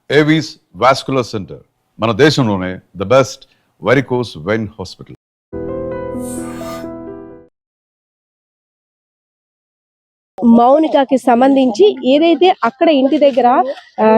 Avis vascular center మన దేశంలోనే the best varicose vein hospital. మౌనికకి సంబంధించి ఏదైతే అక్కడ ఇంటి దగ్గర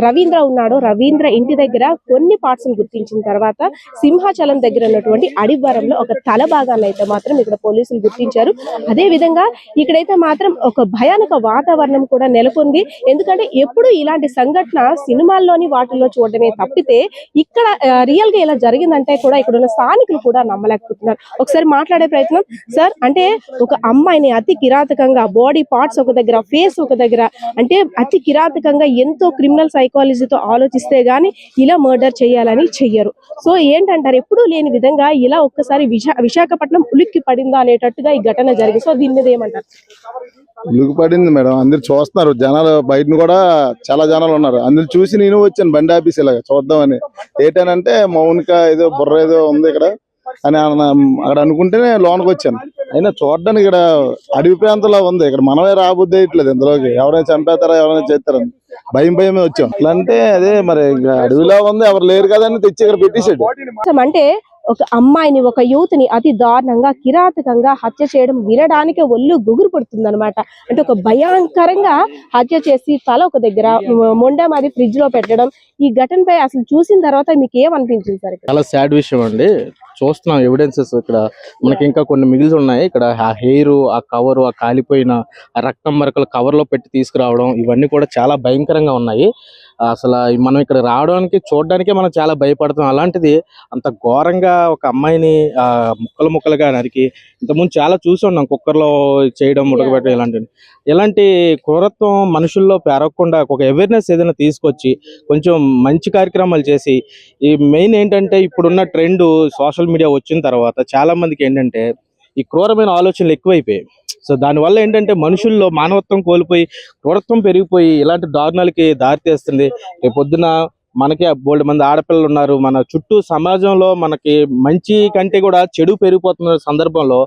రవీంద్ర ఉన్నాడో, రవీంద్ర ఇంటి దగ్గర కొన్ని పార్ట్స్ గుర్తించిన తర్వాత సింహాచలం దగ్గర ఉన్నటువంటి అడివరంలో ఒక తల భాగాన్ని అయితే మాత్రం ఇక్కడ పోలీసులు గుర్తించారు. అదే విధంగా ఇక్కడైతే మాత్రం ఒక భయానక వాతావరణం కూడా నెలకొంది. ఎందుకంటే ఎప్పుడు ఇలాంటి సంఘటన సినిమాల్లోని వాటిల్లో చూడడమే తప్పితే ఇక్కడ రియల్ గా ఇలా జరిగిందంటే కూడా ఇక్కడ ఉన్న స్థానికులు కూడా నమ్మలేకపోతున్నారు. ఒకసారి మాట్లాడే ప్రయత్నం. సార్, అంటే ఒక అమ్మాయిని అతి కిరాతకంగా బాడీ పార్ట్స్ ఒక దగ్గర, ఫేస్ ఒక దగ్గర, అంటే అతి కిరాతకంగా ఎంతో క్రిమినల్ సైకాలజీతో ఆలోచిస్తే గానీ ఇలా మర్డర్ చేయాలని చెయ్యరు. సో ఏంటంటారు, ఎప్పుడూ లేని విధంగా ఇలా ఒక్కసారి విశాఖపట్నం ఉలిక్కి పడిందా అనేటట్టుగా ఈ ఘటన జరిగింది. సో దీని మీద ఏమంటారు? ఉలికి పడింది మేడం. అందరు చూస్తున్నారు, జనాలు బయట కూడా చాలా జనాలు ఉన్నారు. అందరు చూసి నేను వచ్చాను బండి ఆఫీస్ ఇలాగ చూద్దామని. ఏంటనంటే మౌనిక ఏదో బుర్ర ఏదో ఉంది ఇక్కడ అని అక్కడ అనుకుంటేనే లోనికి వచ్చాను. అయినా చూడడానికి ఇక్కడ అడవి ప్రాంతంలో ఉంది. ఇక్కడ మనమే రాబుద్ది వేయట్లేదు ఇందులోకి. ఎవరైనా చంపేస్తారా, ఎవరైనా చేస్తారని భయమే వచ్చాం. ఇట్లా అంటే అదే మరి అడవిలో ఉంది, ఎవరు లేరు కదా అని తెచ్చి ఇక్కడ పెట్టేసాడు. అంటే ఒక అమ్మాయిని, ఒక యూత్ ని అతి దారుణంగా కిరాతకంగా హత్య చేయడం వినడానికే ఒళ్ళు గుగురు పడుతుంది అనమాట. అంటే ఒక భయంకరంగా హత్య చేసి తల ఒక దగ్గర, మొండెం అది ఫ్రిడ్జ్ లో పెట్టడం, ఈ ఘటనపై అసలు చూసిన తర్వాత మీకు ఏమనిపించింది సార్? చాలా సాడ్ విషయం అండి. చూస్తున్నాం ఎవిడెన్సెస్ ఇక్కడ మనకి ఇంకా కొన్ని మిగిలి ఉన్నాయి. ఇక్కడ ఆ హెయిర్, ఆ కవర్, ఆ కాలిపోయిన రక్తం మరకలు కవర్ లో పెట్టి తీసుకురావడం, ఇవన్నీ కూడా చాలా భయంకరంగా ఉన్నాయి. అసలు మనం ఇక్కడ రావడానికి చూడడానికే మనం చాలా భయపడతాం. అలాంటిది అంత ఘోరంగా ఒక అమ్మాయిని ముక్కలు ముక్కలుగా నరికి, ఇంతకుముందు చాలా చూసి ఉన్నాం కుక్కర్లో చేయడం, ఉడకబెట్టడం. ఇలాంటి క్రూరత్వం మనుషుల్లో పెరగకుండా ఒక అవేర్నెస్ ఏదైనా తీసుకొచ్చి కొంచెం మంచి కార్యక్రమాలు చేసి, ఈ మెయిన్ ఏంటంటే ఇప్పుడున్న ట్రెండ్ సోషల్ మీడియా వచ్చిన తర్వాత చాలా మందికి ఏంటంటే ఈ క్రూరమైన ఆలోచనలు ఎక్కువైపోయాయి. సో దానివల్ల ఏంటంటే మనుషుల్లో మానవత్వం కోల్పోయి క్రూరత్వం పెరిగిపోయి ఇలాంటి దారుణాలకి దారితీస్తుంది. రేపు పొద్దున మనకి బోల్డ్ మంది ఆడపిల్లలు ఉన్నారు. మన చుట్టూ సమాజంలో మనకి మంచి కంటే కూడా చెడు పెరిగిపోతున్న సందర్భంలో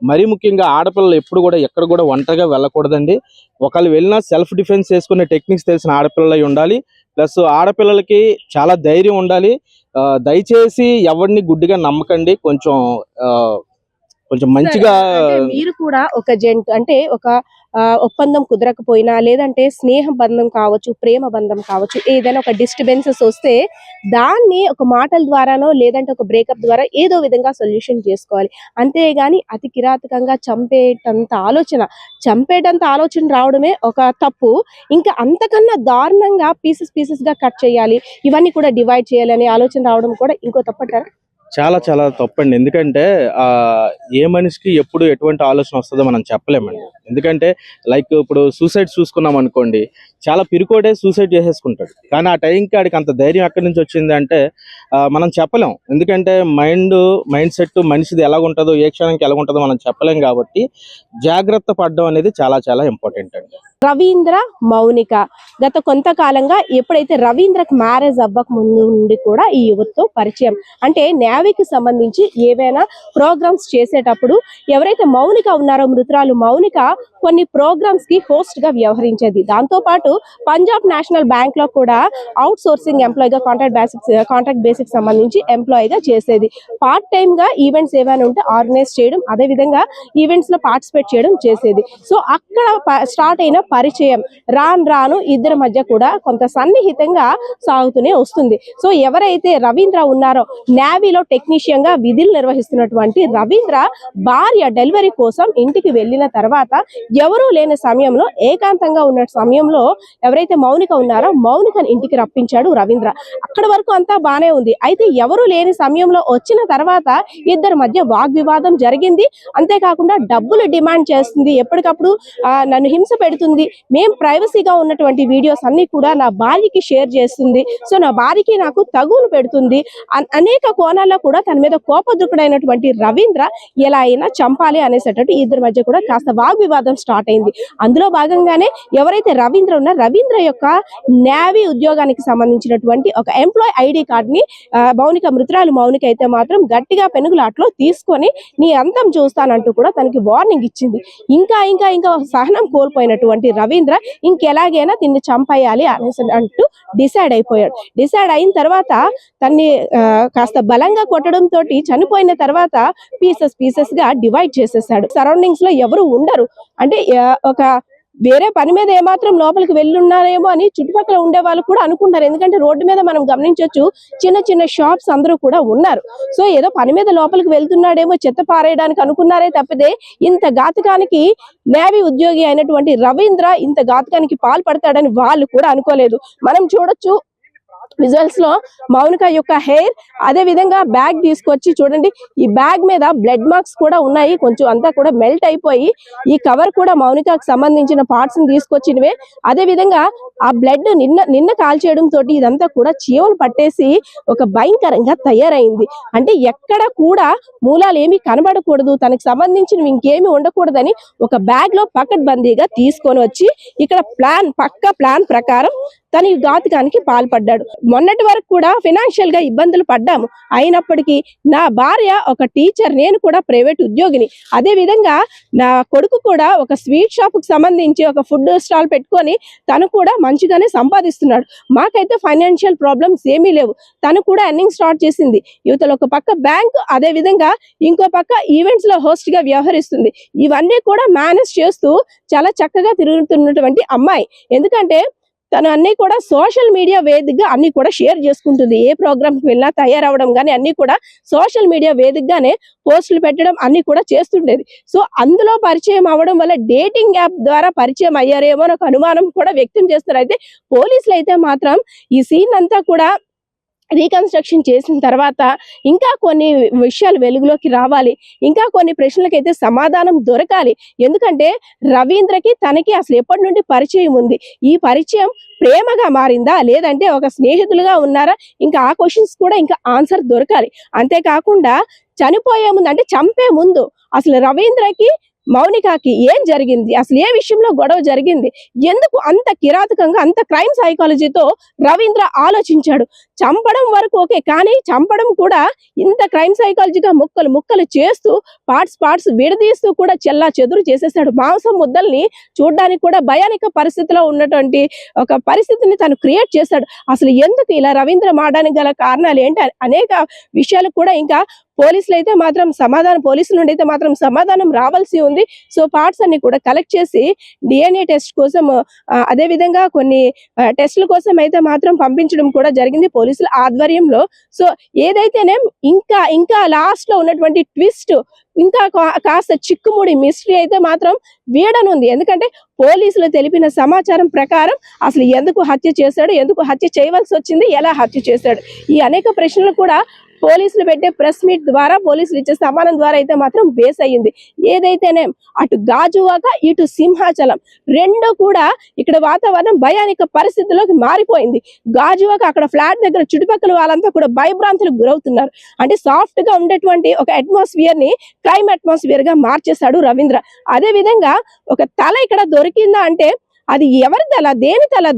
మరీ ముఖ్యంగా ఆడపిల్లలు ఎప్పుడు కూడా ఎక్కడ కూడా ఒంటరిగా వెళ్ళకూడదండి. ఒకళ్ళు వెళ్ళినా సెల్ఫ్ డిఫెన్స్ చేసుకునే టెక్నిక్స్ తెలిసిన ఆడపిల్లలై ఉండాలి. ప్లస్ ఆడపిల్లలకి చాలా ధైర్యం ఉండాలి. దయచేసి ఎవరిని గుడ్డిగా నమ్మకండి. కొంచెం మంచిగా మీరు కూడా ఒక జెంట్, అంటే ఒక ఒప్పందం కుదరకపోయినా, లేదంటే స్నేహ బంధం కావచ్చు, ప్రేమ బంధం కావచ్చు, ఏదైనా ఒక డిస్టర్బెన్సెస్ వస్తే దాన్ని ఒక మాటల ద్వారానో లేదంటే ఒక బ్రేకప్ ద్వారా ఏదో విధంగా సొల్యూషన్ చేసుకోవాలి. అంతేగాని అతి కిరాతకంగా చంపేటంత ఆలోచన రావడమే ఒక తప్పు. ఇంకా అంతకన్నా దారుణంగా పీసెస్ గా కట్ చేయాలి, ఇవన్నీ కూడా డివైడ్ చేయాలి అనే ఆలోచన రావడం కూడా ఇంకో తప్పంటారా? చాలా చాలా తప్పండి. ఎందుకంటే ఏ మనిషికి ఎప్పుడు ఎటువంటి ఆలోచన వస్తుందో మనం చెప్పలేమండి. ఎందుకంటే లైక్ ఇప్పుడు సూసైడ్ చూసుకున్నాం అనుకోండి, చాలా పిరికోడే సూసైడ్ చేసేసుకుంటాడు. కానీ ఆ టైంకి ఆడికి అంత ధైర్యం ఎక్కడి నుంచి వచ్చింది అంటే మనం చెప్పలేం. ఎందుకంటే మైండ్ సెట్ మనిషిది ఎలాగుంటుందో, ఏ క్షణంకి ఎలాగుంటుందో మనం చెప్పలేం. కాబట్టి జాగ్రత్త పడడం అనేది చాలా చాలా ఇంపార్టెంట్ అండి. రవీంద్ర, మౌనిక గత కొంతకాలంగా ఎప్పుడైతే రవీంద్రకు మ్యారేజ్ అవ్వక ముందు నుండి కూడా ఈ యువతతో పరిచయం. అంటే నేవీకి సంబంధించి ఏవైనా ప్రోగ్రామ్స్ చేసేటప్పుడు ఎవరైతే మౌనిక ఉన్నారో, మృతురాలు మౌనిక కొన్ని ప్రోగ్రామ్స్ కి హోస్ట్ గా వ్యవహరించేది. దాంతో పాటు పంజాబ్ నేషనల్ బ్యాంక్ లో కూడా అవుట్ సోర్సింగ్ ఎంప్లాయ్ గా, కాంట్రాక్ట్ బేసిక్ సంబంధించి ఎంప్లాయ్ గా చేసేది. పార్ట్ టైమ్ గా ఈవెంట్స్ ఏమైనా ఉంటే ఆర్గనైజ్ చేయడం, అదే విధంగా ఈవెంట్స్ లో పార్టిసిపేట్ చేయడం చేసేది. సో అక్కడ స్టార్ట్ అయిన పరిచయం రాను ఇద్దరి మధ్య కూడా కొంత సన్నిహితంగా సాగుతూనే వస్తుంది. సో ఎవరైతే రవీంద్ర ఉన్నారో, నేవీలో టెక్నీషియన్ గా విధులు నిర్వహిస్తున్నటువంటి రవీంద్ర భార్య డెలివరీ కోసం ఇంటికి వెళ్ళిన తర్వాత ఎవరూ లేని సమయంలో, ఏకాంతంగా ఉన్న సమయంలో ఎవరైతే మౌనిక ఉన్నారో మౌనికని ఇంటికి రప్పించాడు రవీంద్ర. అక్కడ వరకు అంతా బానే ఉంది. అయితే ఎవరూ లేని సమయంలో వచ్చిన తర్వాత ఇద్దరి మధ్య వాగ్వివాదం జరిగింది. అంతేకాకుండా డబ్బులు డిమాండ్ చేస్తుంది, ఎప్పటికప్పుడు నన్ను హింస పెడుతుంది, మేం ప్రైవసీగా ఉన్నటువంటి వీడియోస్ అన్ని కూడా నా భార్యకి షేర్ చేస్తుంది, సో నా భార్యకి నాకు తగులు పెడుతుంది, అనేక కోణాల్లో కూడా తన మీద కోపదృకుడైనటువంటి రవీంద్ర ఎలా అయినా చంపాలి అనేసేటట్టు ఇద్దరి మధ్య కూడా కాస్త వాగ్వివాదం స్టార్ట్ అయింది. అందులో భాగంగానే ఎవరైతే రవీంద్ర ఉన్నారో, రవీంద్ర యొక్క నేవీ ఉద్యోగానికి సంబంధించినటువంటి ఒక ఎంప్లాయ్ ఐడి కార్డ్ ని మృతురాలు మౌనిక అయితే మాత్రం గట్టిగా పెనుగులాట్లో తీసుకొని నీ అంతం చూస్తానంటూ కూడా తనకి వార్నింగ్ ఇచ్చింది. ఇంకా సహనం కోల్పోయినటువంటి రవీంద్ర ఇంకెలాగైనా దీన్ని చంపేయాలి అనేసి అంటూ డిసైడ్ అయిపోయాడు. డిసైడ్ అయిన తర్వాత తన్ని కాస్త బలంగా కొట్టడం తోటి చనిపోయిన తర్వాత పీసెస్ గా డివైడ్ చేసేసాడు. సరౌండింగ్స్ లో ఎవరు ఉండరు, అంటే ఒక వేరే పని మీద ఏమాత్రం లోపలికి వెళ్ళున్నారేమో అని చుట్టుపక్కల ఉండే వాళ్ళు కూడా అనుకుంటారు. ఎందుకంటే రోడ్డు మీద మనం గమనించవచ్చు చిన్న చిన్న షాప్స్ అందరూ కూడా ఉన్నారు. సో ఏదో పని మీద లోపలికి వెళ్తున్నాడేమో చెత్త పారేయడానికి అనుకున్నారే తప్పితే ఇంత ఘాతకానికి నేవీ ఉద్యోగి అయినటువంటి రవీంద్ర ఇంత ఘాతకానికి పాల్పడతాడని వాళ్ళు కూడా అనుకోలేదు. మనం చూడొచ్చు విజువల్స్ లో మౌనిక యొక్క హెయిర్, అదే విధంగా బ్యాగ్ తీసుకొచ్చి చూడండి, ఈ బ్యాగ్ మీద బ్లడ్ మార్క్స్ కూడా ఉన్నాయి, కొంచెం అంతా కూడా మెల్ట్ అయిపోయి ఈ కవర్ కూడా మౌనికకు సంబంధించిన పార్ట్స్ ని తీసుకొచ్చినవే. అదే విధంగా ఆ బ్లడ్ నిన్న కాల్చేయడం తోటి ఇదంతా కూడా చీమలు పట్టేసి ఒక భయంకరంగా తయారైంది. అంటే ఎక్కడ కూడా మూలాలు ఏమి కనబడకూడదు, తనకు సంబంధించినవి ఇంకేమి ఉండకూడదని ఒక బ్యాగ్ లో పకడ్బందీగా తీసుకొని వచ్చి ఇక్కడ పక్క ప్లాన్ ప్రకారం తన ఈ ఘాతకానికి పాల్పడ్డాడు. మొన్నటి వరకు కూడా ఫైనాన్షియల్ గా ఇబ్బందులు పడ్డాము, అయినప్పటికీ నా భార్య ఒక టీచర్, నేను కూడా ప్రైవేట్ ఉద్యోగిని, అదే విధంగా నా కొడుకు కూడా ఒక స్వీట్ షాప్ కు సంబంధించి ఒక ఫుడ్ స్టాల్ పెట్టుకొని తను కూడా మంచిగానే సంపాదిస్తున్నాడు. మాకైతే ఫైనాన్షియల్ ప్రాబ్లమ్స్ ఏమీ లేవు. తను కూడా ఎర్నింగ్ స్టార్ట్ చేసింది. యువతలో ఒక పక్క బ్యాంక్, అదే విధంగా ఇంకో పక్క ఈవెంట్స్ లో హోస్ట్ గా వ్యవహరిస్తుంది. ఇవన్నీ కూడా మేనేజ్ చేస్తూ చాలా చక్కగా తిరుగుతున్నటువంటి అమ్మాయి. ఎందుకంటే తను అన్ని కూడా సోషల్ మీడియా వేదికగా అన్ని కూడా షేర్ చేసుకుంటుంది. ఏ ప్రోగ్రామ్ కి వెళ్ళినా తయారవడం కానీ అన్ని కూడా సోషల్ మీడియా వేదికగానే పోస్టులు పెట్టడం అన్ని కూడా చేస్తుండేది. సో అందులో పరిచయం అవ్వడం వల్ల డేటింగ్ యాప్ ద్వారా పరిచయం అయ్యారేమో అని ఒక అనుమానం కూడా వ్యక్తం చేస్తారు. అయితే పోలీసులు అయితే మాత్రం ఈ సీన్ అంతా కూడా రీకన్స్ట్రక్షన్ చేసిన తర్వాత ఇంకా కొన్ని విషయాలు వెలుగులోకి రావాలి, ఇంకా కొన్ని ప్రశ్నలకైతే సమాధానం దొరకాలి. ఎందుకంటే రవీంద్రకి తనకి అసలు ఎప్పటి నుండి పరిచయం ఉంది, ఈ పరిచయం ప్రేమగా మారిందా లేదంటే ఒక స్నేహితులుగా ఉన్నారా, ఇంకా ఆ క్వశ్చన్స్ కూడా ఇంకా ఆన్సర్ దొరకాలి. అంతేకాకుండా చనిపోయే ముందు అంటే చంపే ముందు అసలు రవీంద్రకి మౌనికకి ఏం జరిగింది, అసలు ఏ విషయంలో గొడవ జరిగింది, ఎందుకు అంత కిరాతకంగా అంత క్రైమ్ సైకాలజీతో రవీంద్ర ఆలోచించాడు. చంపడం వరకు ఓకే, కానీ చంపడం కూడా ఇంత క్రైమ్ సైకాలజీగా ముక్కలు చేస్తూ పార్ట్స్ విడదీస్తూ కూడా చెల్లా చెదురు చేసేసాడు. మాంసం ముద్దల్ని చూడడానికి కూడా భయానిక పరిస్థితిలో ఉన్నటువంటి ఒక పరిస్థితిని తను క్రియేట్ చేశాడు. అసలు ఎందుకు ఇలా రవీంద్ర మారడానికి గల కారణాలు ఏంటి అనేక విషయాలు కూడా ఇంకా పోలీసులు నుండి అయితే మాత్రం సమాధానం రావాల్సి ఉంది. సో పార్ట్స్ అన్ని కూడా కలెక్ట్ చేసి డిఎన్ఏ టెస్ట్ కోసం, అదే విధంగా కొన్ని టెస్టుల కోసం అయితే మాత్రం పంపించడం కూడా జరిగింది పోలీసుల ఆధ్వర్యంలో. సో ఏదైతేనే ఇంకా లాస్ట్ లో ఉన్నటువంటి ట్విస్ట్, ఇంకా కాస్త చిక్కుముడి మిస్టరీ అయితే మాత్రం వీడనుంది. ఎందుకంటే పోలీసులు తెలిపిన సమాచారం ప్రకారం అసలు ఎందుకు హత్య చేశాడు, ఎందుకు హత్య చేయవలసి వచ్చింది, ఎలా హత్య చేశాడు, ఈ అనేక ప్రశ్నలు కూడా పోలీసులు పెట్టే ప్రెస్ మీట్ ద్వారా, పోలీసులు ఇచ్చే సమానం ద్వారా అయితే మాత్రం బేస్ అయ్యింది. ఏదైతేనే అటు గాజువాక ఇటు సింహాచలం రెండు కూడా ఇక్కడ వాతావరణం భయానిక పరిస్థితుల్లోకి మారిపోయింది. గాజువాక అక్కడ ఫ్లాట్ దగ్గర చుట్టుపక్కల వాళ్ళంతా కూడా భయభ్రాంతులకు గురవుతున్నారు. అంటే సాఫ్ట్ గా ఉండేటువంటి ఒక అట్మాస్ఫియర్ ని క్రైమ్ అట్మాస్ఫియర్ గా మార్చేశాడు రవీంద్ర. అదే విధంగా ఒక తల ఇక్కడ దొరికిందా అంటే అది ఎవరి తల,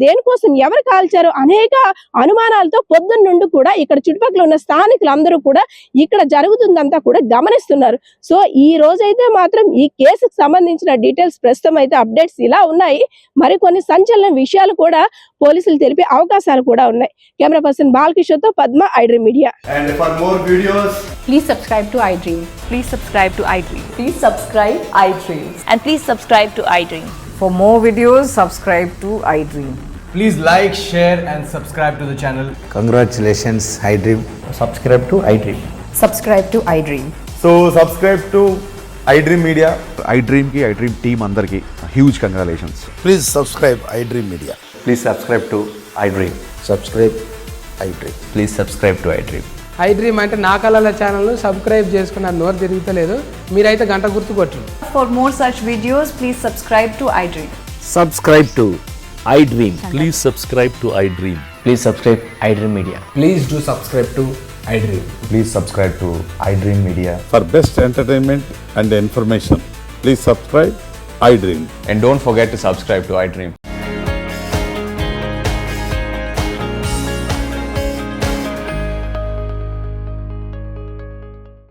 దేనికోసం ఎవరు కాల్చారు అనేక అనుమానాలతో పొద్దున్న నుండి కూడా ఇక్కడ చుట్టుపక్కల ఉన్న స్థానికులందరూ కూడా ఇక్కడ జరుగుతుందంతా కూడా గమనిస్తున్నారు. సో ఈ రోజైతే మాత్రం ఈ కేసుకు సంబంధించిన డీటెయిల్స్ ప్రస్తుతం అయితే అప్డేట్స్ ఇలా ఉన్నాయి. మరికొన్ని సంచలన విషయాలు కూడా పోలీసులు తెలిపే అవకాశాలు కూడా ఉన్నాయి. కెమెరా పర్సన్ బాలకిషోర్ తో Padma, iDream Media. And for more videos, please subscribe to iDream. Please subscribe to iDream. Please subscribe iDream. And please subscribe to iDream. For more videos, subscribe to iDream. please like, share and subscribe to the channel. Congratulations, iDream. Subscribe to iDream. Subscribe to iDream. So subscribe to iDream Media. iDream కి iDream team అందరికి huge congratulations. Please subscribe iDream Media. Please subscribe to iDream. Subscribe iDream. Please subscribe to iDream. iDream అంటే నా కళల channel subscribe చేసుకున్న నోరు తిరుగుతలేదు, మీరైతే గంట గుర్తు కొట్టండి. For more such videos, please subscribe to iDream. Subscribe to iDream. Please subscribe to iDream. Please subscribe iDream Media. Please do subscribe to iDream. Please subscribe to iDream Media. For best entertainment and information, please subscribe iDream. And don't forget to subscribe to iDream.